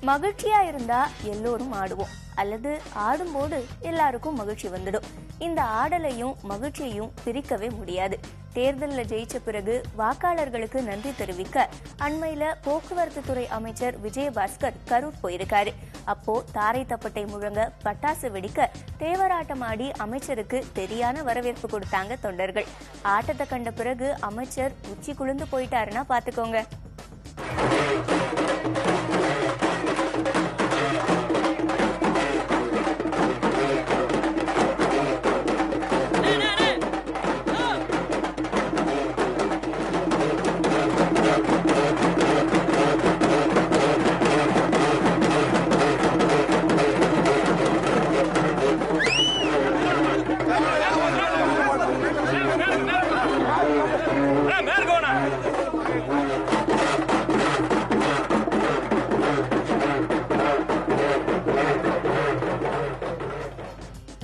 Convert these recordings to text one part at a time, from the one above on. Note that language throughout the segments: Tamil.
மகிழ்ச்சியா இருந்தா எல்லோரும் ஆடுவோம், அல்லது ஆடும்போது எல்லாருக்கும் மகிழ்ச்சி வந்துடும். இந்த ஆடலையும் மகிழ்ச்சியையும் பிரிக்கவே முடியாது. தேர்தலில் ஜெயிச்ச பிறகு வாக்காளர்களுக்கு நன்றி தெரிவிக்க அண்மையில போக்குவரத்து துறை அமைச்சர் விஜயபாஸ்கர் கரூர் போயிருக்காரு. அப்போ தாரை தப்பட்டை முழங்க, பட்டாசு வெடிக்க, தேவராட்டம் ஆடி அமைச்சருக்கு தெரியான வரவேற்பு கொடுத்தாங்க தொண்டர்கள். ஆட்டத்தை கண்ட பிறகு அமைச்சர் உச்சி குளிர்ந்து போயிட்டாருன்னா பாத்துக்கோங்க.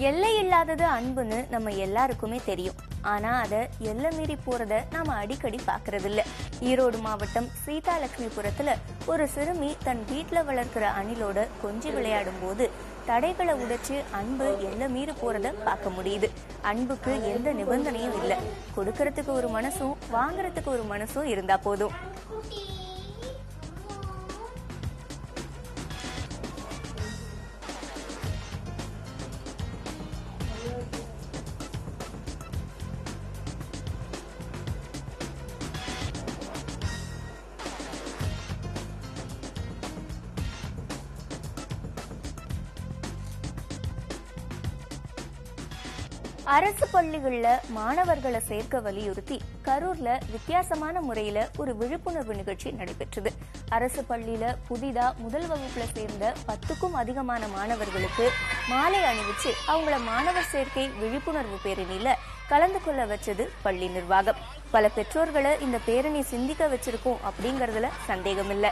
எல்லை இல்லாதது அன்புன்னு நம்ம எல்லாருக்குமே தெரியும். ஆனா அதை எல்லை மீறி போறத நாம அடிக்கடி பாக்குறது இல்ல. ஈரோடு மாவட்டம் சீதாலட்சுமிபுரத்துல ஒரு சிறுமி தன் வீட்டுல வளர்க்கிற அணிலோட கொஞ்சி விளையாடும் போது தடைகளை உடைச்சு அன்பு எல்லை மீறி போறத பார்க்க முடியுது. அன்புக்கு எந்த நிபந்தனையும் இல்ல. கொடுக்கறதுக்கு ஒரு மனசும் வாங்கறதுக்கு ஒரு மனசும் இருந்தா போதும். அரசு பள்ளிகள்ல மாணவர்களை சேர்க்க வலியுறுத்தி கரூர்ல வித்தியாசமான முறையில ஒரு விழிப்புணர்வு நிகழ்ச்சி நடைபெற்றது. அரசு பள்ளியில புதிதா முதல் வகுப்புல சேர்ந்த 10க்கும் அதிகமான மாணவர்களுக்கு மாலை அணிவிச்சு அவங்கள மாணவர் சேர்க்கை விழிப்புணர்வு பேரணியில கலந்து கொள்ள வச்சது பள்ளி நிர்வாகம். பல பெற்றோர்களை இந்த பேரணி சிந்திக்க வச்சிருக்கோம் அப்படிங்கறதுல சந்தேகம் இல்ல.